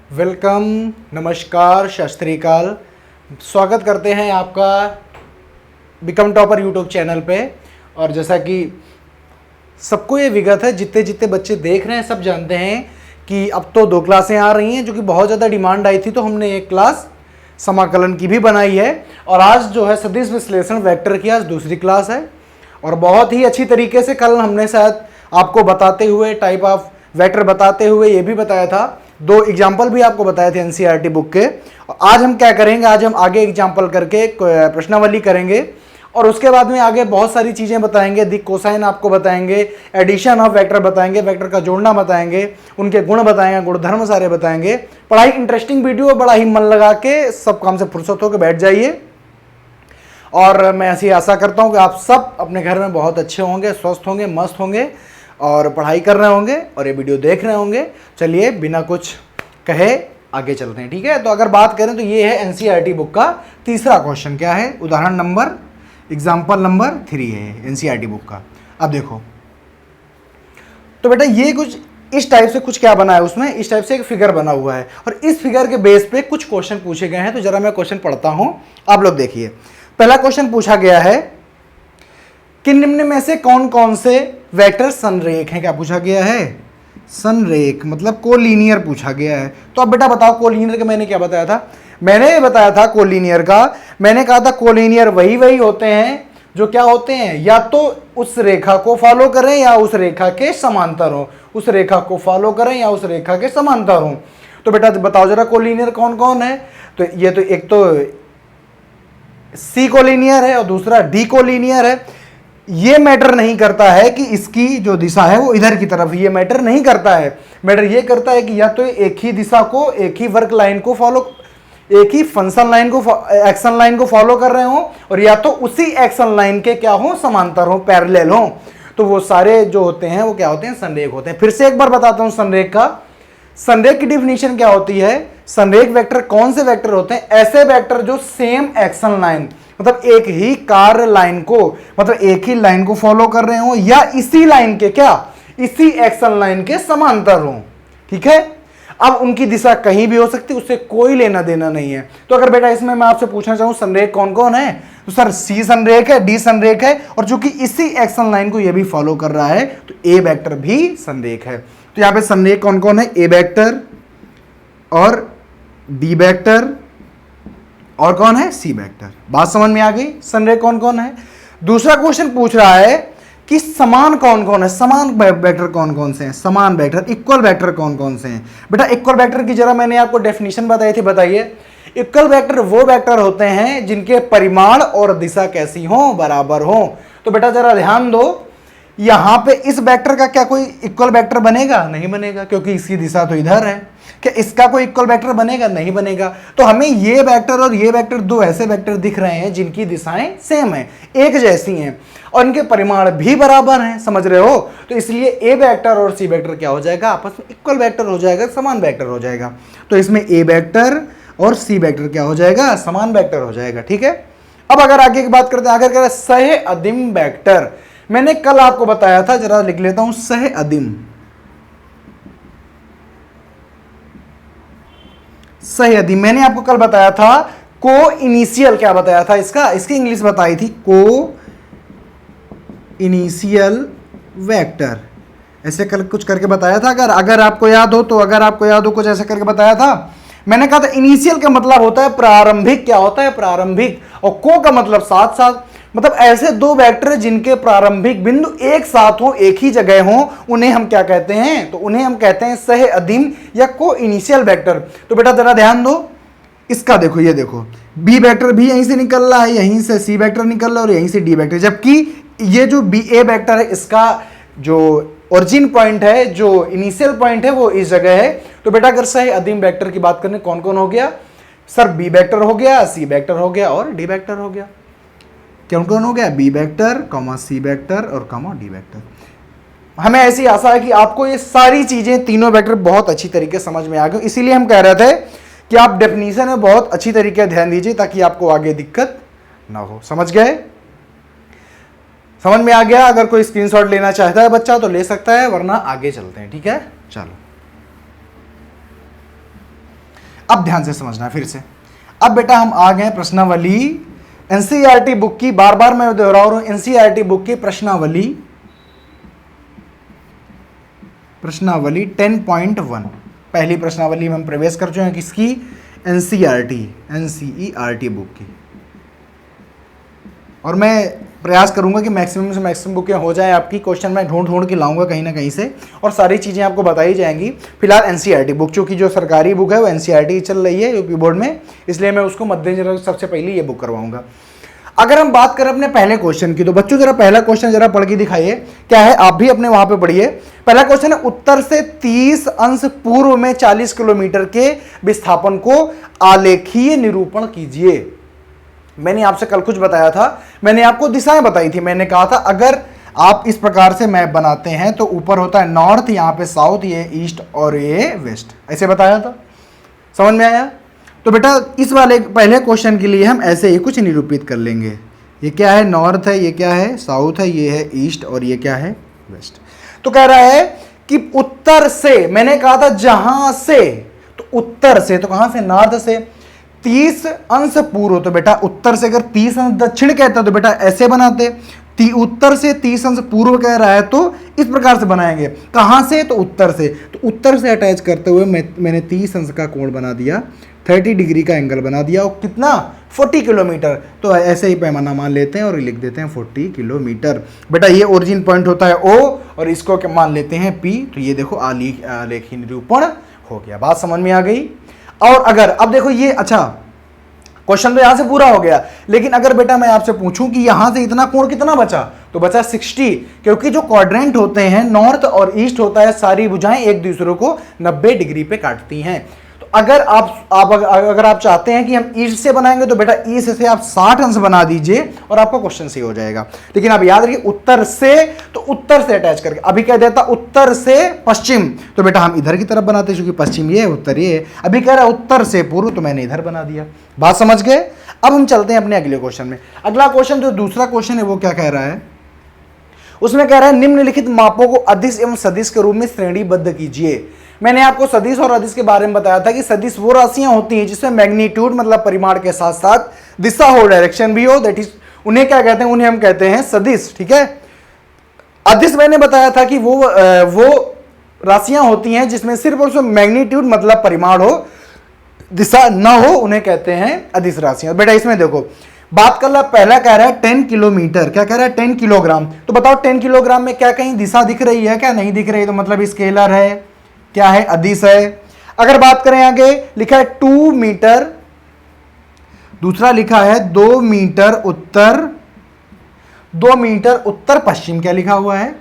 Welcome, नमस्कार, सत श्री अकाल। स्वागत करते हैं आपका बिकम टॉपर यूट्यूब चैनल पे। और जैसा कि सबको ये विगत है, जितने जितने बच्चे देख रहे हैं सब जानते हैं कि अब तो 2 क्लासें आ रही हैं जो कि बहुत ज़्यादा डिमांड आई थी, तो हमने एक क्लास समाकलन की भी बनाई है। और आज जो है सदिश विश्लेषण वेक्टर की आज दूसरी क्लास है। और बहुत ही अच्छी तरीके से कल हमने शायद आपको बताते हुए टाइप ऑफ वेक्टर बताते हुए ये भी बताया था, 2 एग्जाम्पल भी आपको बताए थे एनसीईआरटी बुक के। आज हम क्या करेंगे, आज हम आगे एग्जाम्पल करके प्रश्नावली करेंगे और उसके बाद में आगे बहुत सारी चीज़ें बताएंगे। दिक कोसाइन आपको बताएंगे, एडिशन ऑफ वेक्टर बताएंगे, वेक्टर का जोड़ना बताएंगे, उनके गुण बताएंगे, गुणधर्म सारे बताएंगे। पढ़ाई इंटरेस्टिंग वीडियो, बड़ा ही मन लगा के सब काम से फुर्सत होकर बैठ जाइए। और मैं ऐसी आशा करता हूँ कि आप सब अपने घर में बहुत अच्छे होंगे, स्वस्थ होंगे, मस्त होंगे और पढ़ाई कर रहे होंगे और ये वीडियो देख रहे होंगे। चलिए बिना कुछ कहे आगे चलते हैं, ठीक है। तो अगर बात करें तो ये है एनसीईआरटी बुक का तीसरा क्वेश्चन। क्या है? उदाहरण नंबर एग्जाम्पल नंबर 3 है एनसीईआरटी बुक का। अब देखो तो बेटा ये कुछ इस टाइप से कुछ क्या बना है, उसमें इस टाइप से एक फिगर बना हुआ है और इस फिगर के बेस पे कुछ क्वेश्चन पूछे गए हैं। तो जरा मैं क्वेश्चन पढ़ता हूं, आप लोग देखिए। पहला क्वेश्चन पूछा गया है कि निम्न में से कौन कौन से वेक्टर संरेख हैं। क्या पूछा गया है? संरेख मतलब कोलिनियर पूछा गया है। तो अब बेटा बताओ कोलिनियर का मैंने क्या बताया था? मैंने बताया था कोलिनियर का, मैंने कहा था कोलिनियर वही होते हैं जो क्या होते हैं, या तो उस रेखा को फॉलो करें या उस रेखा के समांतर हो, उस रेखा को फॉलो करें या उस रेखा के समांतर हो। तो बेटा बताओ जरा कोलिनियर कौन कौन है। तो ये तो एक तो सी कोलिनियर है और दूसरा डी कोलिनियर है। ये मैटर नहीं करता है कि इसकी जो दिशा है वो इधर की तरफ, ये मैटर नहीं करता है। मैटर ये करता है कि या तो एक ही दिशा को, एक ही वर्क लाइन को फॉलो, एक ही फंक्शन लाइन को, एक्शन लाइन को फॉलो कर रहे हो, और या तो उसी एक्शन लाइन के क्या हो, समांतर हो, पैरेलल हो। तो वो सारे जो होते हैं वो क्या होते हैं? संरेख होते हैं। फिर से एक बार बताता हूं संरेख का। संरेख की डिफिनीशन क्या होती है? संरेख वेक्टर कौन से वेक्टर होते हैं? ऐसे वेक्टर जो सेम एक्शन लाइन, मतलब एक ही कार्य लाइन को, मतलब एक ही लाइन को फॉलो कर रहे हो या इसी लाइन के क्या, इसी एक्शन लाइन के समांतर हो। ठीक है। अब उनकी दिशा कहीं भी हो सकती है, उससे कोई लेना देना नहीं है। तो अगर बेटा इसमें मैं आपसे पूछना चाहूं संरेख कौन कौन है, तो सर सी संरेख है, डी संरेख है, और चूंकि इसी एक्शन लाइन को यह भी फॉलो कर रहा है तो ए वेक्टर भी संरेख है। तो यहां पे संरेख कौन कौन है? ए वेक्टर और डी वेक्टर और कौन है? C vector. बात समझ में आ गई? संरेख कौन कौन है। दूसरा क्वेश्चन पूछ रहा है कि समान कौन कौन है, समान वेक्टर कौन कौन से हैं, समान वेक्टर, इक्वल वेक्टर कौन कौन से हैं। बेटा इक्वल वेक्टर की जरा मैंने आपको डेफिनेशन बताई थी, बताइए। इक्वल वेक्टर वो वेक्टर होते हैं जिनके परिमाण और दिशा कैसी हो, बराबर हो। तो बेटा जरा ध्यान दो, यहां पे इस वेक्टर का क्या कोई इक्वल वेक्टर बनेगा? नहीं बनेगा, क्योंकि इसकी दिशा तो इधर है। क्या इसका कोई इक्वल वेक्टर बनेगा? नहीं बनेगा। तो हमें ये वेक्टर और ये वेक्टर, 2 ऐसे वेक्टर दिख रहे हैं जिनकी दिशाएं सेम हैं, एक जैसी हैं, और इनके परिमाण भी बराबर हैं। समझ रहे हो? तो इसलिए ए वेक्टर और सी वेक्टर क्या हो जाएगा? आपस में इक्वल वेक्टर हो जाएगा, समान वेक्टर हो जाएगा। तो इसमें ए वेक्टर और सी वेक्टर क्या हो जाएगा? समान वेक्टर हो जाएगा। ठीक है। अब अगर आगे की बात करते हैं, आगे करें सह अदिम वेक्टर। मैंने कल आपको बताया था, जरा लिख लेता हूं, सह अदिम। सह अदिम मैंने आपको कल बताया था। को इनिशियल क्या बताया था इसका? इसकी इंग्लिश बताई थी को इनिशियल वेक्टर। ऐसे कल कुछ करके बताया था, अगर आपको याद हो तो, अगर आपको याद हो कुछ ऐसे करके बताया था। मैंने कहा था इनिशियल का मतलब होता है प्रारंभिक। क्या होता है? प्रारंभिक। और को का मतलब साथ साथ, मतलब ऐसे 2 वेक्टर जिनके प्रारंभिक बिंदु एक साथ हो, एक ही जगह हो, उन्हें हम क्या कहते हैं? तो उन्हें हम कहते हैं सह अदिम या को इनिशियल वेक्टर। तो बेटा जरा ध्यान दो, इसका देखो, ये देखो बी वेक्टर भी यहीं से निकल रहा है, यहीं से सी वेक्टर निकल रहा है और यहीं से डी वेक्टर, जबकि ये जो बी ए वेक्टर है इसका जो ओरिजिन पॉइंट है, जो इनिशियल पॉइंट है, वो इस जगह है। तो बेटा अगर सह अदिम वेक्टर की बात करें कौन कौन हो गया? सर बी वेक्टर हो गया, सी वेक्टर हो गया और डी वेक्टर हो गया। कौन कौन हो गया? B vector, comma C vector और कॉमा डी वेक्टर। हमें ऐसी आशा है कि आपको ये सारी चीजें, तीनों वेक्टर बहुत अच्छी तरीके से समझ में आ गए। इसीलिए हम कह रहे थे कि आप डेफिनेशन में बहुत अच्छी तरीके से ध्यान दीजिए ताकि आपको आगे दिक्कत ना हो। समझ गए? समझ में आ गया? अगर कोई स्क्रीनशॉट लेना चाहता है बच्चा तो ले सकता है, वरना आगे चलते हैं। ठीक है, चलो। अब ध्यान से समझना फिर से। अब बेटा हम आ गए प्रश्नावली एनसीईआरटी बुक की, बार बार मैं दोहरा रहा हूं, एनसीईआरटी बुक की प्रश्नावली 10.1 पहली प्रश्नावली में हम प्रवेश कर चुके हैं किसकी, एनसीईआरटी बुक की। और मैं प्रयास करूंगा कि मैक्सिमम से मैक्सिमम बुकें हो जाए आपकी, क्वेश्चन मैं ढूंढ के लाऊंगा कहीं ना कहीं से, और सारी चीज़ें आपको बताई जाएंगी। फिलहाल एनसीईआरटी बुक, चूंकि जो सरकारी बुक है वो एनसीईआरटी चल रही है यूपी बोर्ड में, इसलिए मैं उसको मद्देनजर सबसे पहले ये बुक करवाऊंगा। अगर हम बात करें अपने पहले क्वेश्चन की, तो बच्चों जरा पहला क्वेश्चन जरा पढ़ के दिखाइए क्या है, आप भी अपने वहां पे पढ़िए। पहला क्वेश्चन है, उत्तर से 30 अंश पूर्व में 40 किलोमीटर के विस्थापन को आलेखीय निरूपण कीजिए। मैंने आपसे कल कुछ बताया था, मैंने आपको दिशाएं बताई थी। मैंने कहा था अगर आप इस प्रकार से मैप बनाते हैं तो ऊपर होता है नॉर्थ, यहाँ पे साउथ, ये ईस्ट और ये वेस्ट, ऐसे बताया था, समझ में आया। तो बेटा इस वाले पहले क्वेश्चन के लिए हम ऐसे ही कुछ निरूपित कर लेंगे। ये क्या है, नॉर्थ है, ये क्या है, साउथ है, ये है ईस्ट और ये क्या है, वेस्ट। तो कह रहा है कि उत्तर से, मैंने कहा था जहां से, तो उत्तर से, तो कहां से, नॉर्थ से 30 अंश पूर्व, तो बेटा उत्तर से अगर 30 अंश दक्षिण कहता तो बेटा ऐसे बनाते, उत्तर से 30 अंश पूर्व कह रहा है तो इस प्रकार से बनाएंगे। कहां से, तो उत्तर से, तो उत्तर से अटैच करते हुए मैंने 30 अंश का कोण बना दिया, 30 डिग्री का एंगल बना दिया, और कितना, 40 किलोमीटर। तो ऐसे ही पैमाना मान लेते हैं और लिख देते हैं 40 किलोमीटर। बेटा ये ओरिजिन पॉइंट होता है O, और इसको क्या मान लेते हैं P। तो ये देखो आलेखी निरूपण हो गया। बात समझ में आ गई। और अगर अब देखो ये, अच्छा क्वेश्चन तो यहां से पूरा हो गया, लेकिन अगर बेटा मैं आपसे पूछूं कि यहां से इतना कोण कितना बचा, तो बचा 60, क्योंकि जो क्वाड्रेंट होते हैं नॉर्थ और ईस्ट होता है, सारी भुजाएं एक दूसरे को 90 डिग्री पे काटती हैं। तो अगर अगर आप चाहते हैं कि हम ईस्ट से बनाएंगे तो बेटा ईस्ट से आप 60 अंश बना दीजिए और आपका क्वेश्चन सही हो जाएगा। लेकिन आप याद रखिए उत्तर से, तो उत्तर से अटैच करके, अभी कह देता उत्तर से पश्चिम, तो बेटा हम इधर की तरफ बनाते, क्योंकि पश्चिम ये है, उत्तर ये है। अभी कह रहा है उत्तर से पूर्व, तो मैंने इधर बना दिया। बात समझ गए। अब हम चलते हैं अपने अगले क्वेश्चन में। अगला क्वेश्चन जो दूसरा क्वेश्चन है वो क्या कह रहा है, उसमें कह रहा है निम्नलिखित मापों को अदिश एवं सदिश के रूप में श्रेणीबद्ध कीजिए। मैंने आपको सदिश और अदिश के बारे में बताया था कि सदिश वो राशियां होती हैं जिसमें मैग्नीट्यूड मतलब परिमाण के साथ साथ दिशा हो, डायरेक्शन भी हो, दैट इज उन्हें क्या कहते हैं, उन्हें हम कहते हैं सदिश, ठीक है। अदिश मैंने बताया था कि वो राशियां होती हैं जिसमें सिर्फ और सिर्फ मैग्नीट्यूड मतलब परिमाण हो, दिशा ना हो, उन्हें कहते हैं अदिश राशियां। बेटा इसमें देखो बात कर ला, पहला कह रहा है 10 किलोमीटर, क्या कह रहा है 10 किलोग्राम। तो बताओ 10 किलोग्राम में क्या कहीं दिशा दिख रही है, क्या नहीं दिख रही, तो मतलब स्केलर है, क्या है, अदिश है। अगर बात करें आगे, लिखा है 2 मीटर, दूसरा लिखा है 2 मीटर उत्तर, 2 मीटर उत्तर पश्चिम, क्या लिखा हुआ है।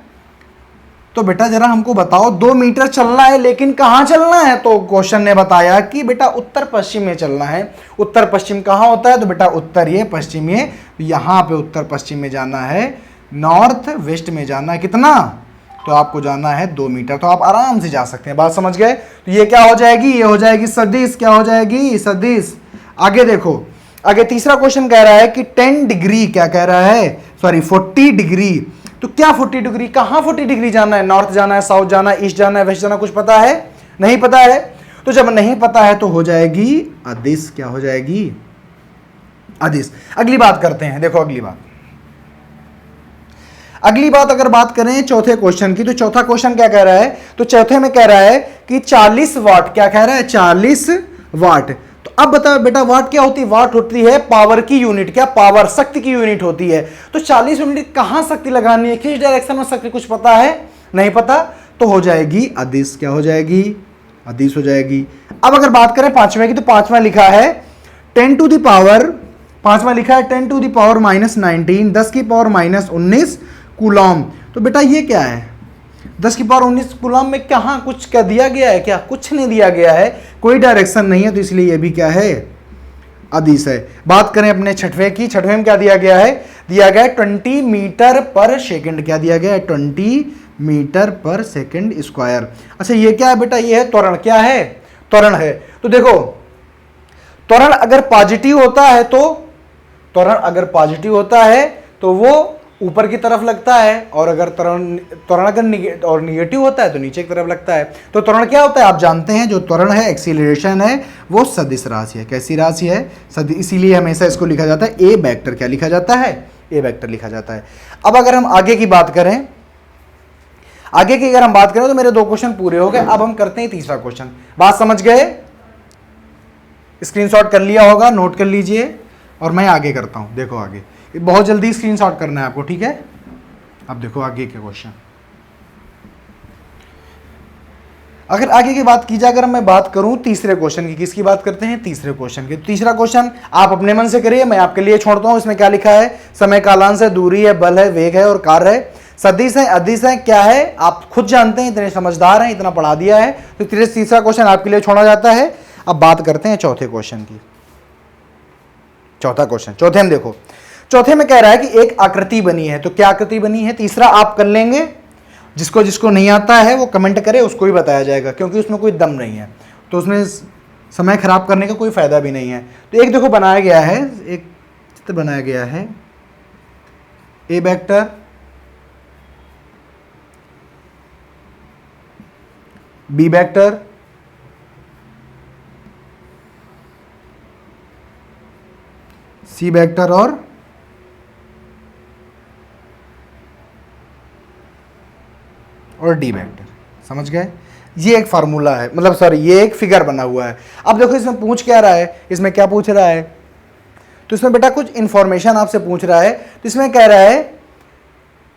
तो बेटा जरा हमको बताओ 2 मीटर चलना है, लेकिन कहां चलना है, तो क्वेश्चन ने बताया कि बेटा उत्तर पश्चिम में चलना है। उत्तर पश्चिम कहां होता है, तो बेटा उत्तर ये, पश्चिम ये, यहां पे उत्तर पश्चिम में जाना है, नॉर्थ वेस्ट में जाना है, कितना, तो आपको जाना है 2 मीटर। तो आप आराम से जा सकते हैं। बात समझ गए। तो ये क्या हो जाएगी, ये हो जाएगी सदिश, क्या हो जाएगी, सदिश। आगे देखो, आगे तीसरा क्वेश्चन कह रहा है कि 10 डिग्री, क्या कह रहा है, सॉरी 40 डिग्री। तो क्या 40 डिग्री, कहां 40 डिग्री जाना है, नॉर्थ जाना है, साउथ जाना है, ईस्ट जाना है, वेस्ट जाना, कुछ पता है, नहीं पता है। तो जब नहीं पता है तो हो जाएगी अदिश, क्या हो जाएगी, अदिश। अगली बात करते हैं, देखो अगली बात अगर बात करें चौथे क्वेश्चन की, तो चौथा क्वेश्चन क्या कह रहा है, तो चौथे में कह रहा है कि 40 वाट, क्या कह रहा है, 40 वाट। तो अब बताओ बेटा वाट क्या होती है, वाट होती है पावर की यूनिट, क्या, पावर, शक्ति की यूनिट होती है। तो 40 यूनिट कहां शक्ति लगानी है, किस डायरेक्शन में शक्ति, कुछ पता है, नहीं पता, तो हो जाएगी अदिश, क्या हो जाएगी, अदिश हो जाएगी। अब अगर बात करें पांचवें की, तो पांचवा लिखा है 10 टू द पावर, पांचवा लिखा है 10 टू द पावर -19, 10 की पावर -19 कूलॉम। तो बेटा ये क्या है, 10 की पावर 19 कूलॉम में कहां कुछ क्या दिया गया है, क्या, कुछ नहीं दिया गया है, कोई डायरेक्शन नहीं है, तो इसलिए ये भी क्या है, अदिश है। बात करें अपने छठवें की, छठवें में क्या दिया गया है, दिया गया है 20 मीटर पर सेकंड, क्या दिया गया है, 20 मीटर पर सेकंड स्क्वायर। अच्छा ये क्या है बेटा, ये है त्वरण, क्या है, त्वरण है। तो देखो त्वरण अगर पॉजिटिव होता है तो, त्वरण अगर पॉजिटिव होता है तो वो ऊपर की तरफ लगता है, और अगर त्वरण अगर निगेटिव होता है तो नीचे की तरफ लगता है। तो त्वरण क्या होता है आप जानते हैं, जो त्वरण है, एक्सीलरेशन है, वो सदिश राशि है। कैसी राशि है? सदिश। इसीलिए हमेशा इसको लिखा जाता है ए वेक्टर। क्या लिखा जाता है? ए वेक्टर लिखा जाता है। अब अगर हम आगे की बात करें, आगे की अगर हम बात करें तो मेरे 2 क्वेश्चन पूरे हो गए। अब हम करते हैं तीसरा क्वेश्चन। बात समझ गए? स्क्रीनशॉट कर लिया होगा, नोट कर लीजिए, और मैं आगे करता हूं। देखो आगे बहुत जल्दी स्क्रीनशॉट करना है आपको, ठीक है? अब देखो आगे के क्वेश्चन। अगर आगे की बात की जाए, अगर मैं बात करूं तीसरे क्वेश्चन की, किसकी बात करते हैं? तीसरे क्वेश्चन की। तीसरा क्वेश्चन आप अपने मन से करिए, मैं आपके लिए छोड़ता हूं। इसमें क्या लिखा है? समय, कालांश है, दूरी है, बल है, वेग है और कार्य है। सदिश है, अदिश है, क्या है आप खुद जानते हैं, इतने समझदार हैं, इतना पढ़ा दिया है। तो तीसरा क्वेश्चन आपके लिए छोड़ा जाता है। अब बात करते हैं चौथे क्वेश्चन की। चौथा क्वेश्चन, चौथे में देखो, चौथे में कह रहा है कि एक आकृति बनी है। तो क्या आकृति बनी है? तीसरा आप कर लेंगे, जिसको जिसको नहीं आता है वो कमेंट करे, उसको ही बताया जाएगा, क्योंकि उसमें कोई दम नहीं है, तो उसमें समय खराब करने का कोई फायदा भी नहीं है। तो एक देखो बनाया गया है, एक चित्र बनाया गया है, ए vector, B vector, C vector और डी वेक्टर। समझ गए? ये एक फार्मूला है, मतलब सॉरी ये एक फिगर बना हुआ है। अब देखो इसमें पूछ क्या रहा है, इसमें क्या पूछ रहा है? तो इसमें बेटा कुछ इंफॉर्मेशन आपसे पूछ रहा है। तो इसमें कह रहा है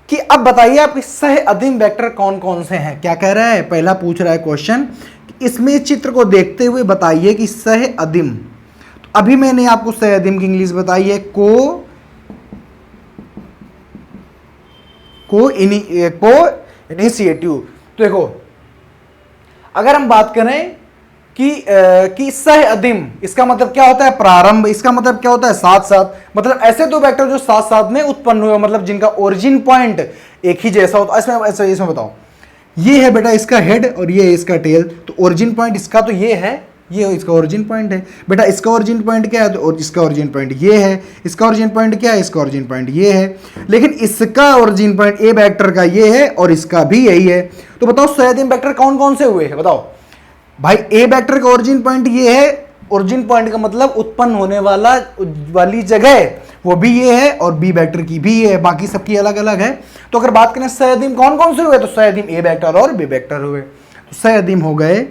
कि अब बताइए आपके सह अदिम वेक्टर कौन कौन से हैं। क्या कह रहा है? पहला पूछ रहा है क्वेश्चन, इसमें चित्र को देखते हुए बताइए कि सह अदिम। तो अभी मैंने आपको सह अदिम की इंग्लिश बताई है, को इनिशिएटिव। तो देखो अगर हम बात करें कि सह अदिम, इसका मतलब क्या होता है? प्रारंभ। इसका मतलब क्या होता है? साथ साथ। मतलब ऐसे 2 वेक्टर जो साथ साथ में उत्पन्न हुए, मतलब जिनका ओरिजिन पॉइंट एक ही जैसा होता है। इसमें बताओ, ये है बेटा इसका हेड और ये है इसका टेल। तो ओरिजिन पॉइंट इसका तो ये है, ये इसका ओरिजिन पॉइंट है। बेटा इसका ओरिजिन पॉइंट क्या है? तो इसका ओरिजिन पॉइंट ये है। इसका ओरिजिन पॉइंट क्या है? इसका ओरिजिन पॉइंट ये है। लेकिन इसका ओरिजिन पॉइंट ए वेक्टर का ये है और इसका भी यही है। तो बताओ सह अदिम वेक्टर कौन कौन से हुए हैं? बताओ भाई। ए वेक्टर का ओरिजिन पॉइंट ये है, ओरिजिन पॉइंट का मतलब उत्पन्न होने वाली जगह वो भी ये है, और बी वेक्टर की भी ये है, बाकी सबकी अलग अलग है। तो अगर बात करें सह अदिम कौन कौन से हुए, तो सह अदिम ए वेक्टर और बी वेक्टर हुए। तो सह अदिम हो गए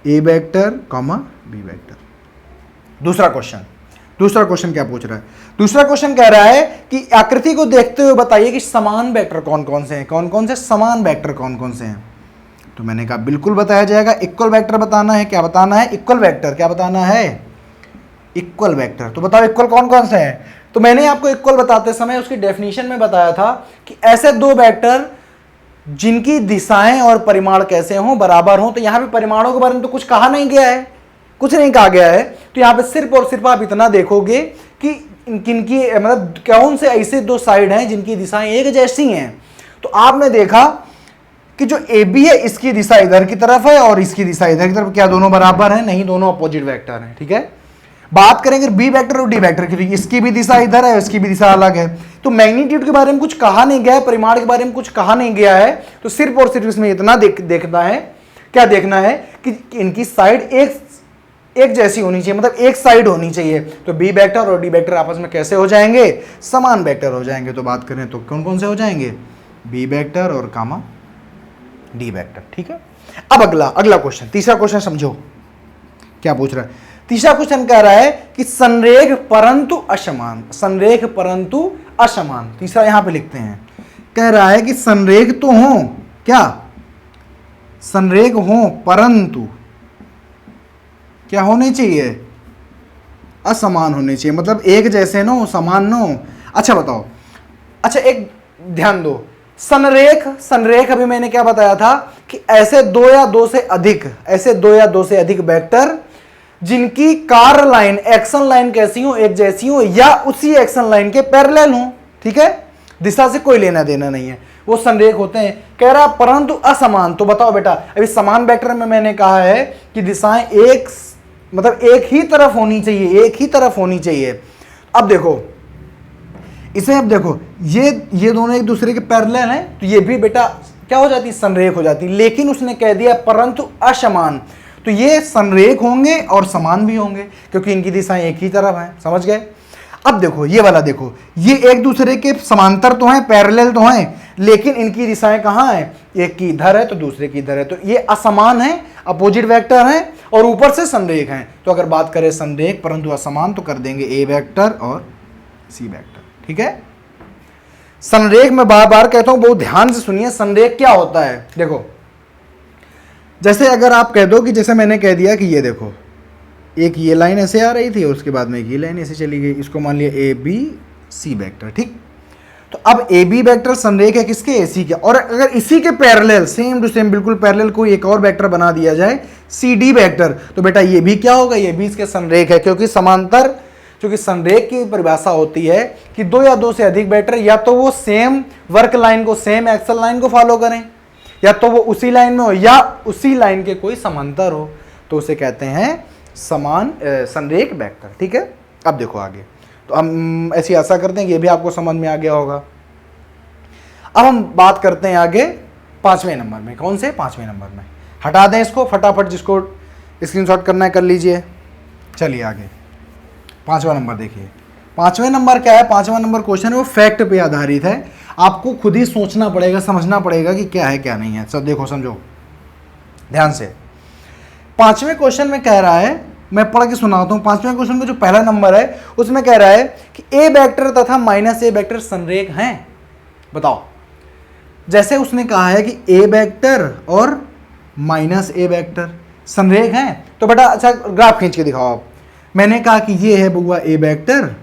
ए वेक्टर कॉमा बी वेक्टर। दूसरा क्वेश्चन क्या पूछ रहा है? दूसरा क्वेश्चन कह रहा है कि आकृति को देखते हुए बताइए कि समान वेक्टर कौन कौन से हैं। कौन कौन से समान वेक्टर कौन कौन से हैं? तो मैंने कहा बिल्कुल बताया जाएगा। इक्वल वेक्टर बताना है। क्या बताना है? Equal vector. क्या बताना है? Equal vector. तो बताओ इक्वल कौन कौन से हैं? तो मैंने आपको इक्वल बताते समय उसकी डेफिनेशन में बताया था कि ऐसे 2 वेक्टर जिनकी दिशाएं और परिमाण कैसे हों, बराबर हों। तो यहां पे परिमाणों के बारे में तो कुछ कहा नहीं गया है, कुछ नहीं कहा गया है। तो यहां पे सिर्फ और सिर्फ आप इतना देखोगे कि किनकी, मतलब कौन से ऐसे 2 साइड हैं जिनकी दिशाएं एक जैसी हैं। तो आपने देखा कि जो ए बी है इसकी दिशा इधर की तरफ है और इसकी दिशा इधर की तरफ। क्या दोनों बराबर हैं? नहीं, दोनों अपोजिट वेक्टर हैं। ठीक है। बात करेंगे बी वेक्टर और डी वेक्टर की, तो इसकी भी दिशा इधर है, इसकी भी दिशा अलग है। तो मैग्नीट्यूड के बारे में कुछ कहा नहीं गया है, परिमाण के बारे में कुछ कहा नहीं गया है। तो सिर्फ और सिर्फ इसमें इतना देखना है, क्या देखना है कि इनकी साइड एक जैसी होनी चाहिए, मतलब एक साइड होनी चाहिए। तो बी वेक्टर और डी वेक्टर आपस में कैसे हो जाएंगे? समान वेक्टर हो जाएंगे। तो बात करें तो कौन कौन से हो जाएंगे? बी वेक्टर और कामा डी वेक्टर। ठीक है। अब अगला क्वेश्चन, तीसरा क्वेश्चन समझो क्या पूछ रहा है। तीसरा क्वेश्चन कह रहा है कि संरेख परंतु असमान। संरेख परंतु असमान, तीसरा यहां पे लिखते हैं। कह रहा है कि संरेख तो हो, क्या संरेख हो, परंतु क्या होने चाहिए? असमान होने चाहिए। मतलब एक जैसे नो, समान नो। अच्छा बताओ, अच्छा एक ध्यान दो, संरेख अभी मैंने क्या बताया था कि ऐसे 2 या 2 से अधिक वेक्टर जिनकी कार्य लाइन, एक्शन लाइन कैसी हो, एक जैसी हो या उसी एक्शन लाइन के पैरेलल हो। ठीक है। दिशा से कोई लेना देना नहीं है, वो संरेख होते हैं। कह रहा परंतु असमान। तो बताओ बेटा, अभी समान वेक्टर में मैंने कहा है कि दिशाएं एक ही तरफ होनी चाहिए, एक ही तरफ होनी चाहिए। अब देखो इसे अब देखो, ये दोनों एक दूसरे के पैरेलल हैं, तो ये भी बेटा क्या हो जाती है, संरेख हो जाती है। लेकिन उसने कह दिया परंतु असमान, तो ये संरेख होंगे और समान भी होंगे क्योंकि इनकी दिशाएं एक ही तरफ हैं। समझ गए? अब देखो ये वाला, देखो ये एक दूसरे के समांतर तो हैं, पैरेलल तो हैं, लेकिन इनकी दिशाएं कहाँ हैं, एक की इधर है तो दूसरे की इधर है, तो ये असमान है, अपोजिट वेक्टर हैं और ऊपर से संरेख हैं। तो अगर बात करें संरेख परंतु असमान तो कर देंगे ए वेक्टर और सी वेक्टर। ठीक है? संरेख में बार बार कहता हूं, बहुत ध्यान से सुनिए, संरेख क्या होता है। देखो जैसे अगर आप कह दो कि जैसे मैंने कह दिया कि ये देखो एक ये लाइन ऐसे आ रही थी और उसके बाद में एक ये लाइन ऐसे चली गई, इसको मान लिया ए बी सी वेक्टर। ठीक, तो अब ए बी वेक्टर संरेख है किसके, ए सी के, और अगर इसी के पैरेलल सेम टू सेम बिल्कुल पैरेलल कोई एक और वेक्टर बना दिया जाए सी डी वेक्टर, तो बेटा ये भी क्या होगा, ये भी इसके संरेख है, क्योंकि समांतर, क्योंकि संरेख की परिभाषा होती है कि दो या दो से अधिक वेक्टर या तो वो सेम वर्क लाइन को, सेम एक्सल लाइन को फॉलो करें, या तो वो उसी लाइन में हो या उसी लाइन के कोई समांतर हो, तो उसे कहते हैं समान संरेख वेक्टर। ठीक है? अब देखो आगे, तो हम ऐसी आशा करते हैं कि ये भी आपको समझ में आ गया होगा। अब हम बात करते हैं आगे 5वें नंबर में। कौन से? 5वें नंबर में। हटा दें इसको फटाफट, जिसको स्क्रीनशॉट करना है कर लीजिए। चलिए आगे 5वां नंबर देखिए। 5वें नंबर क्या है, 5वां नंबर क्वेश्चन है वो फैक्ट पे आधारित है, आपको खुद ही सोचना पड़ेगा, समझना पड़ेगा कि क्या है क्या नहीं है। सब देखो समझो ध्यान से। 5वें क्वेश्चन में कह रहा है, मैं पढ़ के सुनाता हूं। 5वें क्वेश्चन में जो पहला नंबर है उसमें कह रहा है कि ए वेक्टर तथा माइनस ए वेक्टर संरेख हैं। बताओ, जैसे उसने कहा है कि ए वेक्टर और माइनस ए वेक्टर संरेख हैं, तो बेटा अच्छा ग्राफ खींच के दिखाओ आप। मैंने कहा कि ये है बुआ ए वेक्टर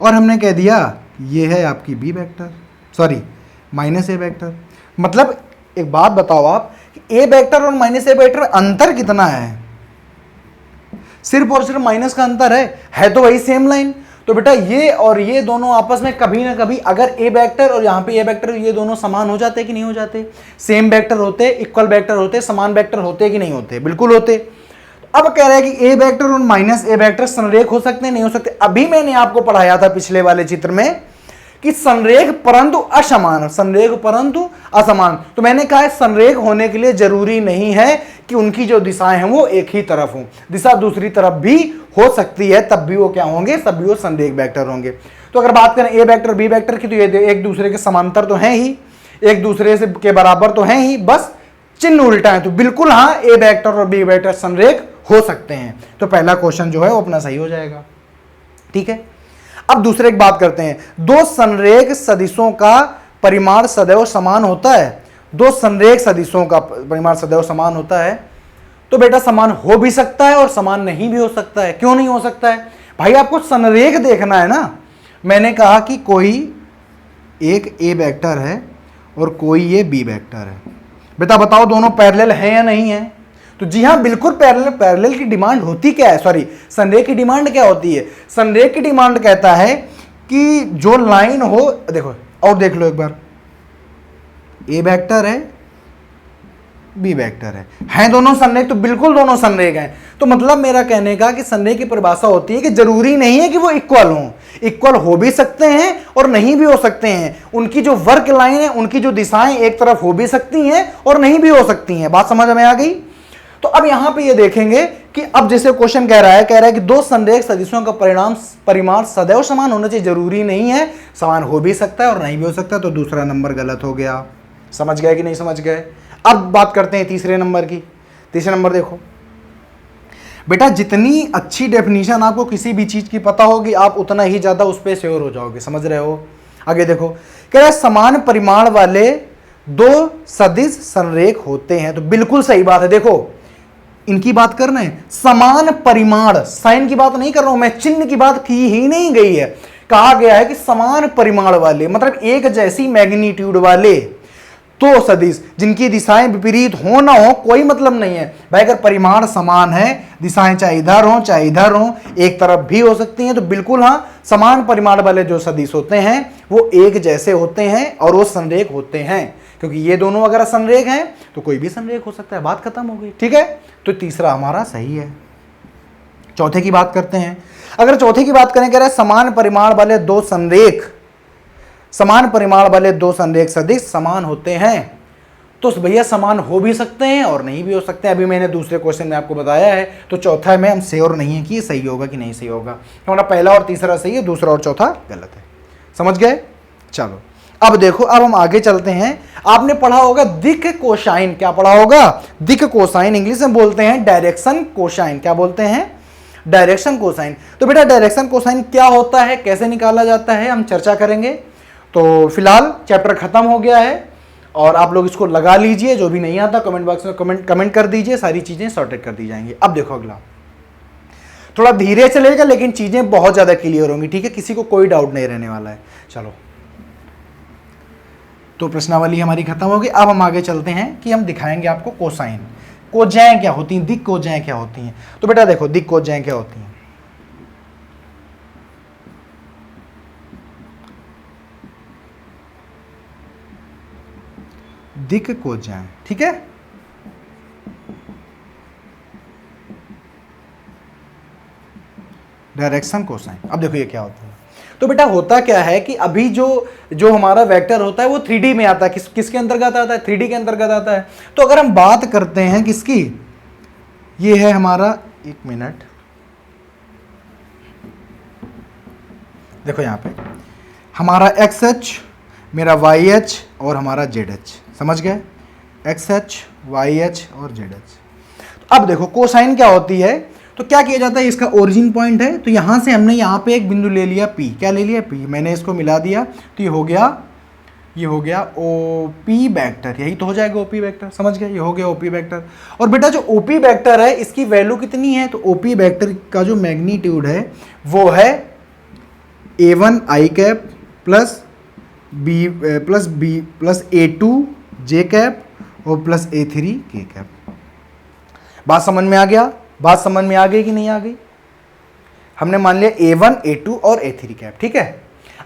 और हमने कह दिया ये है आपकी बी वेक्टर, सॉरी माइनस ए वेक्टर। मतलब एक बात बताओ आप कि ए वेक्टर और माइनस ए वेक्टर अंतर कितना है? सिर्फ और सिर्फ माइनस का अंतर है तो वही सेम लाइन। तो बेटा ये और ये दोनों आपस में कभी ना कभी, अगर ए वेक्टर और यहाँ पे ए वेक्टर, ये दोनों समान हो जाते कि नहीं हो जाते? सेम वेक्टर होते, इक्वल वेक्टर होते, समान वेक्टर होते कि नहीं होते? बिल्कुल होते। अब कह रहा है कि ए वेक्टर और माइनस ए वेक्टर संरेख हो सकते हैं, नहीं हो सकते? अभी मैंने आपको पढ़ाया था पिछले वाले चित्र में कि संरेख परंतु असमान, संरेख परंतु असमान। तो मैंने कहा संरेख होने के लिए जरूरी नहीं है कि उनकी जो दिशाएं हैं वो एक ही तरफ हों, दिशा दूसरी तरफ भी हो सकती है, तब भी वो क्या होंगे, तब भी वो संरेख वेक्टर होंगे। तो अगर बात करें ए वेक्टर बी वेक्टर की, तो ये एक दूसरे के समांतर तो हैं ही, एक दूसरे से के बराबर तो हैं ही, बस चिन्ह उल्टा है। तो बिल्कुल हाँ, ए वेक्टर और बी वेक्टर संरेख हो सकते हैं। तो पहला क्वेश्चन जो है वो अपना सही हो जाएगा। ठीक है? अब दूसरे एक बात करते हैं, दो संरेख सदिशों का परिमाण सदैव समान होता है। दो संरेख सदिशों का परिमाण सदैव समान होता है, तो बेटा समान हो भी सकता है और समान नहीं भी हो सकता है। क्यों नहीं हो सकता है भाई? आपको संरेख देखना है ना। मैंने कहा कि कोई एक ए वेक्टर है और कोई ये बी वेक्टर है। बेटा बताओ दोनों पैरेलल हैं या नहीं है? तो जी हाँ बिल्कुल पैरेलल। पैरेलल की डिमांड होती क्या है, सॉरी संरेख की डिमांड क्या होती है? संरेख की डिमांड कहता है कि जो लाइन हो, देखो और देख लो एक बार, ए वेक्टर है बी वेक्टर है दोनों संरेख, तो बिल्कुल दोनों संरेख हैं। तो मतलब मेरा कहने का कि संरेख की परिभाषा होती है कि जरूरी नहीं है कि वो इक्वल हों, इक्वल हो भी सकते हैं और नहीं भी हो सकते हैं। उनकी जो वर्क लाइन है, उनकी जो दिशाएं एक तरफ हो भी सकती हैं और नहीं भी हो सकती हैं। बात समझ में आ गई? तो अब यहां पे ये देखेंगे कि अब जैसे क्वेश्चन कह रहा है कि दो संरेख सदिशों का परिमाण सदैव समान होना चाहिए, जरूरी नहीं है, समान हो भी सकता है और नहीं भी हो सकता। तो दूसरा नंबर गलत हो गया। समझ गए कि नहीं समझ गए? अब बात करते हैं तीसरे नंबर की। तीसरे नंबर देखो बेटा, जितनी अच्छी डेफिनेशन आपको किसी भी चीज की पता होगी, आप उतना ही ज्यादा उस पर श्योर हो जाओगे। समझ रहे हो? आगे देखो, कह रहा है समान परिमाण वाले दो सदिश संरेख होते हैं। तो बिल्कुल सही बात है। देखो इनकी बात कर रहे हैं, समान परिमाण, साइन की बात नहीं कर रहा हूं मैं, चिन्ह की बात की ही नहीं गई है। कहा गया है कि समान परिमाण वाले, मतलब एक जैसी मैग्नीट्यूड वाले तो सदिश जिनकी दिशाएं विपरीत हो ना हो, कोई मतलब नहीं है भाई। अगर परिमाण समान है, दिशाएं चाहे इधर हो चाहे इधर हो, एक तरफ भी हो सकती हैं, तो बिल्कुल हाँ, समान परिमाण वाले जो सदिश होते हैं वो एक जैसे होते हैं और वो संरेख होते हैं। क्योंकि ये दोनों अगर संरेख हैं तो कोई भी संरेख हो सकता है। बात खत्म हो गई। ठीक है? तो तीसरा हमारा सही है। चौथे की बात करते हैं। अगर चौथे की बात करें, कह रहे हैं समान परिमाण वाले दो संरेख सदिश समान होते हैं, तो भैया समान हो भी सकते हैं और नहीं भी हो सकते हैं। अभी मैंने दूसरे क्वेश्चन में आपको बताया है, तो चौथा में हम श्योर नहीं है कि ये सही होगा कि नहीं सही होगा। हमारा पहला और तीसरा सही है, दूसरा और चौथा गलत है। समझ गए? चलो अब देखो, अब हम आगे चलते हैं। आपने पढ़ा होगा दिक् कोसाइन। क्या पढ़ा होगा? दिक् कोसाइन। इंग्लिश में बोलते हैं डायरेक्शन कोसाइन। क्या बोलते हैं? Direction cosine. तो बेटा डायरेक्शन कोसाइन क्या होता है, कैसे निकाला जाता है, हम चर्चा करेंगे। तो फिलहाल चैप्टर खत्म हो गया है और आप लोग इसको लगा लीजिए। जो भी नहीं आता कमेंट बॉक्स में कमेंट कर दीजिए, सारी चीजें सॉर्टेड कर दी जाएंगी। अब देखो अगला, थोड़ा धीरे चलेगा लेकिन चीजें बहुत ज्यादा क्लियर होंगी, ठीक है? किसी को कोई डाउट नहीं रहने वाला है। चलो, तो प्रश्नावली हमारी खत्म होगी। अब हम आगे चलते हैं कि हम दिखाएंगे आपको कोसाइन। कोजाएं क्या होती हैं, दिक् कोजाएं क्या होती हैं। तो बेटा देखो, दिक् कोजाएं क्या होती हैं। दिक् कोजाएं, ठीक है? Direction cosine. अब देखो ये क्या होता है। तो बेटा होता क्या है कि अभी जो हमारा वेक्टर होता है वो 3D में आता है। किसके अंतर्गत आता है? 3D के अंतर्गत आता है। तो अगर हम बात करते हैं किसकी, ये है हमारा, एक मिनट देखो यहाँ पे हमारा XH, मेरा YH और हमारा ZH। समझ गए? XH, YH और ZH। तो अब देखो कोसाइन क्या होती है। तो क्या किया जाता है, इसका ओरिजिन पॉइंट है, तो यहां से हमने यहां पे एक बिंदु ले लिया P। क्या ले लिया? P। मैंने इसको मिला दिया तो ये हो गया OP वेक्टर। यही तो हो जाएगा OP वेक्टर। समझ गए? ये हो गया OP वेक्टर। और बेटा जो OP वेक्टर है इसकी वैल्यू कितनी है? तो OP वेक्टर का जो मैग्नीट्यूड है वो है A1 I cap plus B plus A2 J cap और प्लस A3 K कैप। बात समझ में आ गया? बात समझ में आ गई कि नहीं आ गई? हमने मान लिया A1, A2 और A3 कैप, ठीक है?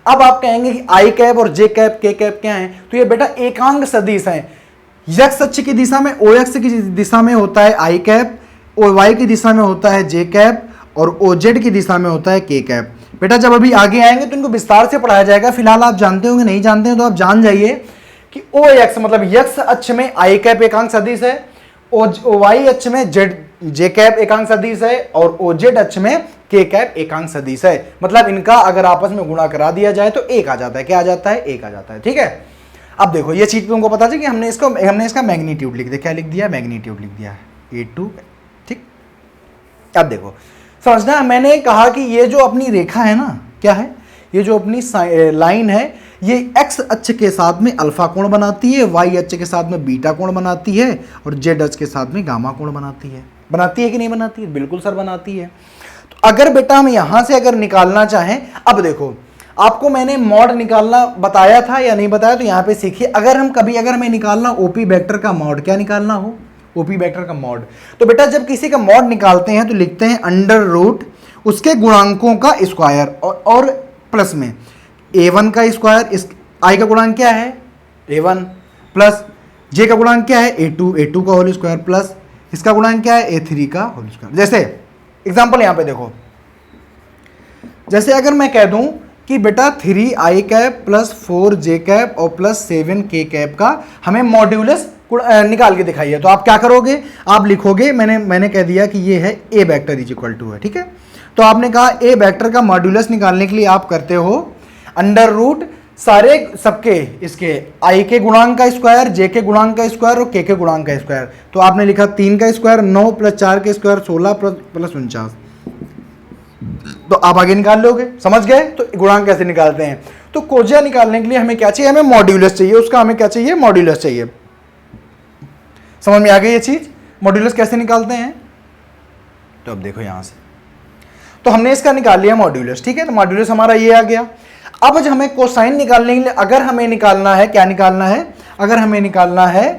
अब आप कहेंगे कि I कैप और J कैप, K कैप क्या है? तो ये बेटा एकांक सदिश हैं। x अक्ष की दिशा में, OX की दिशा में होता है I कैप, OY की दिशा में होता है J कैप और OZ की दिशा में होता है K कैप। बेटा जब अभी आगे आएंगे तो इनको विस्तार से पढ़ाया जाएगा। फिलहाल आप जानते होंगे, नहीं जानते हैं तो आप जान जाइए कि OX मतलब x अक्ष में I कैप एकांक सदिश है, OY अक्ष में J कैप एकांक सदिश है और OZ अक्ष में K कैप एकांक सदिश है। मतलब इनका अगर आपस में गुणा करा दिया जाए तो एक आ जाता है। क्या आ जाता है? एक आ जाता है, ठीक है? अब देखो ये चीज तुमको पता है कि हमने इसका मैग्नीट्यूड लिख दिया। क्या लिख दिया? मैग्नीट्यूड लिख दिया है A2, ठीक। अब देखो समझना, मैंने कहा कि ये जो अपनी रेखा है ना, क्या है? ये जो अपनी लाइन है ये x अक्ष के साथ में अल्फा कोण बनाती है, y अक्ष के साथ में बीटा कोण बनाती है और z अक्ष के साथ में गामा कोण बनाती है। बनाती है कि नहीं बनाती है? बिल्कुल सर बनाती है। तो अगर बेटा हम यहां से अगर निकालना चाहें, अब देखो आपको मैंने मॉड निकालना बताया था या नहीं बताया, तो यहां पे सीखिए। अगर हमें निकालना OP वेक्टर का मॉड, क्या निकालना हो? OP वेक्टर का मॉड। तो बेटा जब किसी का मॉड निकालते हैं तो लिखते हैं अंडर रूट उसके गुणांकों का स्क्वायर और प्लस में A1 का स्क्वायर, इस I का गुणांक क्या है? A1 प्लस J का गुणांक क्या है? A2 का होल स्क्वायर प्लस इसका गुणांक क्या है? A3 का होल स्क्वायर। जैसे एग्जांपल यहां पे देखो, जैसे अगर मैं कह दूं कि बेटा 3I cap plus 4J cap और प्लस 7K कैप का हमें मॉड्यूलस निकाल के दिखाइए, तो आप क्या करोगे? आप लिखोगे, मैंने कह दिया कि ये है A vector is equal to है, ठीक है? तो आपने कहा A वेक्टर का मॉड्यूलस निकालने के लिए आप करते हो अंडर रूट सारे सबके इसके I के गुणांक का स्क्वायर, J के गुणांक का स्क्वायर और K के गुणांक का स्क्वायर। तो आपने लिखा 3 का स्क्वायर 9 प्लस 4 के स्क्वायर 16 प्लस 49। तो आप आगे निकाल लोगे। समझ गए? तो गुणांक कैसे निकालते हैं। तो कोजा निकालने के लिए हमें क्या चाहिए? हमें मॉड्यूलस चाहिए। उसका हमें क्या चाहिए? मॉड्यूलस चाहिए। समझ में आ गई ये चीज? मॉड्यूलस कैसे निकालते हैं? तो अब देखो यहां से, तो हमने इसका निकाल लिया मॉड्यूलस, ठीक है? तो मॉड्यूलस हमारा ये आ गया। अब हमें कोसाइन निकालने के लिए अगर हमें निकालना है, क्या निकालना है? अगर हमें निकालना है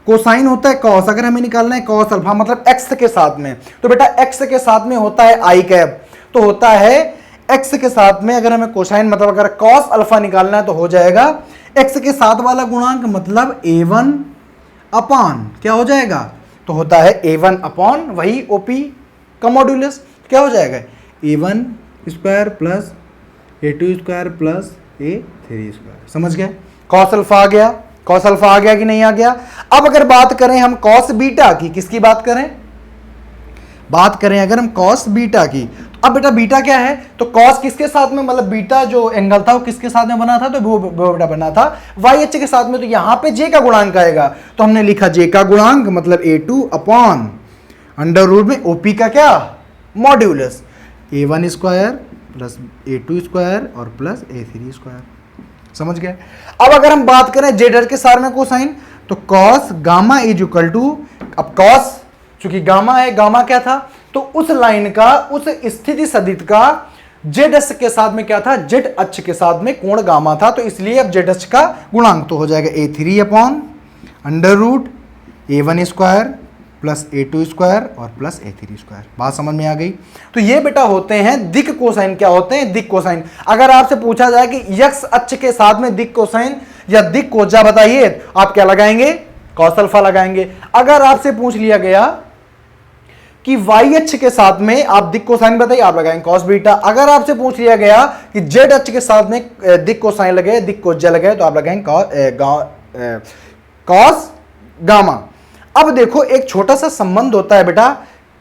कोसाइन होता है कॉस, अगर हमें निकालना है कॉस अल्फा मतलब एक्स के साथ में, तो बेटा एक्स के साथ में होता है आई कैप, तो होता है एक्स के साथ में अगर हमें कोसाइन मतलब अगर कॉस अल्फा निकालना है तो हो जाएगा एक्स के साथ वाला गुणांक मतलब A1 अपॉन क्या हो जाएगा? तो होता है A1 अपॉन वही OP का मॉड्यूलस, क्या हो जाएगा? A1 square plus A2 square plus A3 square. समझ गए? कॉस अल्फा आ गया, कॉस अल्फा आ गया कि नहीं आ गया? अब अगर बात करें हम कॉस बीटा की, किसकी बात करें? बात करें अगर हम कॉस बीटा की, तो अब बेटा बीटा क्या है? तो कॉस किसके साथ में, मतलब बीटा जो एंगल था वो किसके साथ में बना था? तो वो बेटा बना था वाई एच के साथ में। तो यहां पे जे का गुणांक आएगा, तो हमने लिखा जे का गुणांक मतलब A2 अपॉन अंडर रूट में ओपी का क्या? Modulus A1 square plus A2 square और प्लस A3 स्क्वायर। समझ गए? अब अगर हम बात करें जेड के सार में कोसाइन, तो cos gamma is equal to, अब कॉस चूंकि गामा है, गामा क्या था? तो उस लाइन का, उस स्थिति सदित का जेड अक्ष के साथ में क्या था? जेड अक्ष के साथ में कोण गामा था, तो इसलिए अब जेड अक्ष का गुणांक तो हो जाएगा A3 upon under root A1 square plus A2 square और प्लस A3 स्क्वायर। बात समझ में आ गई? तो ये बेटा होते हैं दिक कोसाइन। क्या होते हैं? दिक कोसाइन। अगर आपसे पूछा जाए कि यक्ष अक्ष के साथ में दिक कोसाइन या दिक कोजा बताइए, आप क्या लगाएंगे? कॉस अल्फा लगाएंगे। अगर आपसे पूछ लिया गया कि वाई अक्ष के साथ में आप दिक कोसाइन बताइए, आप लगाएंगे कॉस बीटा। अगर आपसे पूछ लिया गया कि जेड अक्ष के साथ में दिक कोसाइन लगे, दिक कोजा लगे, तो आप लगाएंगे कॉस गामा। अब देखो एक छोटा सा संबंध होता है बेटा,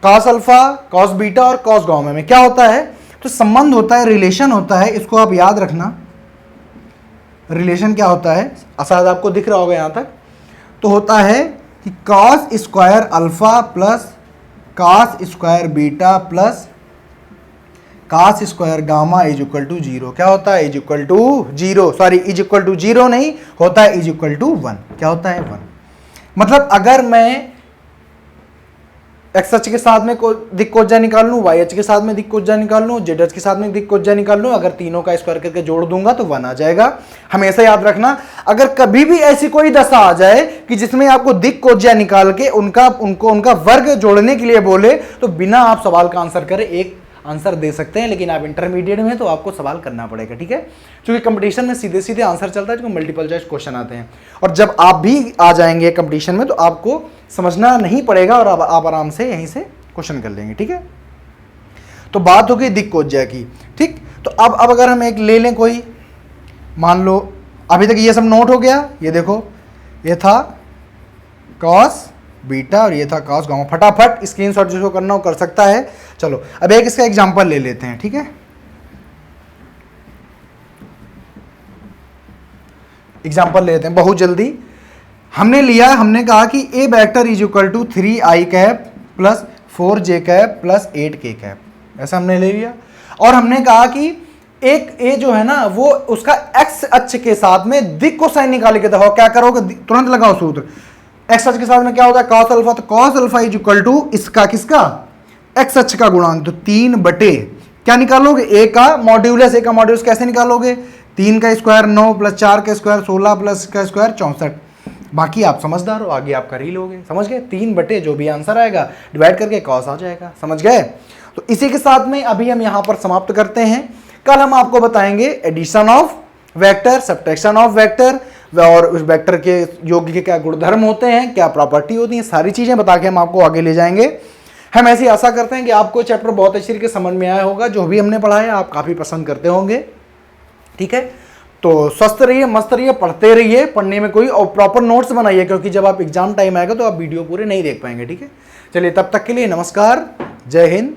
कॉस अल्फा, कॉस बीटा और कॉस गामा में क्या होता है? तो संबंध होता है, रिलेशन होता है, इसको आप याद रखना। रिलेशन क्या होता है? शायद आपको दिख रहा होगा यहां तक। तो होता है कि cos square alpha plus cos square beta plus cos square gamma is equal to 0। क्या होता है? Is equal to 0, sorry is equal to 0 नहीं होता है, इज इक्वल टू 1। क्या होता है? 1। मतलब अगर मैं एक्स अक्ष के साथ में दिक कोजा निकाल लूं, वाई अक्ष के साथ में दिक कोजा निकाल लूं, जेड अक्ष के साथ में दिक कोजा निकाल लूं, अगर तीनों का स्क्वायर करके जोड़ दूंगा तो 1 आ जाएगा। हमेशा याद रखना, अगर कभी भी ऐसी कोई दशा आ जाए कि जिसमें आपको दिक कोजा निकाल के उनका वर्ग जोड़ने के लिए बोले, तो बिना आप सवाल का आंसर करें एक आंसर दे सकते हैं, लेकिन आप इंटरमीडिएट में तो आपको सवाल करना पड़ेगा। ठीक है? क्योंकि कंपटीशन में सीधे सीधे आंसर चलता है, जो मल्टीपल चॉइस क्वेश्चन आते हैं, और जब आप भी आ जाएंगे कंपटीशन में तो आपको समझना नहीं पड़ेगा और आप आराम से यहीं से क्वेश्चन कर लेंगे। ठीक है? तो बात हो गई दिक कोजा की। ठीक, तो अब अगर हम एक ले लें कोई, मान लो अभी तक ये सब नोट हो गया। ये देखो, ये था कॉस बीटा और ये था कॉस गामा। फटाफट स्क्रीनशॉट जिसको करना हो कर सकता है। चलो अब एक इसका एग्जांपल ले लेते हैं। ठीक है? एग्जांपल ले लेते हैं बहुत जल्दी। हमने लिया, हमने कहा कि A vector is equal to 3i cap plus 4j cap plus 8k cap, ऐसा हमने ले लिया। और हमने कहा कि एक ए जो है ना वो उसका एक्स अक्ष के साथ में दिक कोसाइन निकाल के देखो। क्या करोगे? तुरंत लगाओ सूत्र। एक्स अक्ष के साथ में क्या होता है? Cos alpha. तो cos alpha is equal to इसका किसका? एक्स अक्ष का गुणांक। तो 3 बटे क्या निकालोगे? ए का मॉड्यूलस। ए का मॉड्यूलस कैसे निकालोगे? 3 का स्क्वायर 9 प्लस 4 का स्क्वायर 16 प्लस का स्क्वायर 64। बाकी आप समझदार हो, आगे आप कर ही लोगे। समझ गए? 3 बटे जो भी आंसर आएगा डिवाइड करके कॉस आ जाएगा। समझ गए? तो इसी के साथ में अभी हम यहां पर समाप्त करते हैं। कल हम आपको बताएंगे addition of vector, subtraction of vector, और उस वेक्टर के योग के क्या गुणधर्म होते हैं, क्या प्रॉपर्टी होती है, सारी चीजें बता के हम आपको आगे ले जाएंगे। हम ऐसी आशा करते हैं कि आपको चैप्टर बहुत अच्छी तरीके समझ में आया होगा। जो भी हमने पढ़ा है आप काफी पसंद करते होंगे। ठीक है? तो स्वस्थ रहिए, मस्त रहिए, पढ़ते रहिए, पढ़ने में कोई और प्रॉपर नोट्स बनाइए, क्योंकि जब आप एग्जाम टाइम आएगा तो आप वीडियो पूरे नहीं देख पाएंगे। ठीक है? चलिए तब तक के लिए नमस्कार, जय हिंद।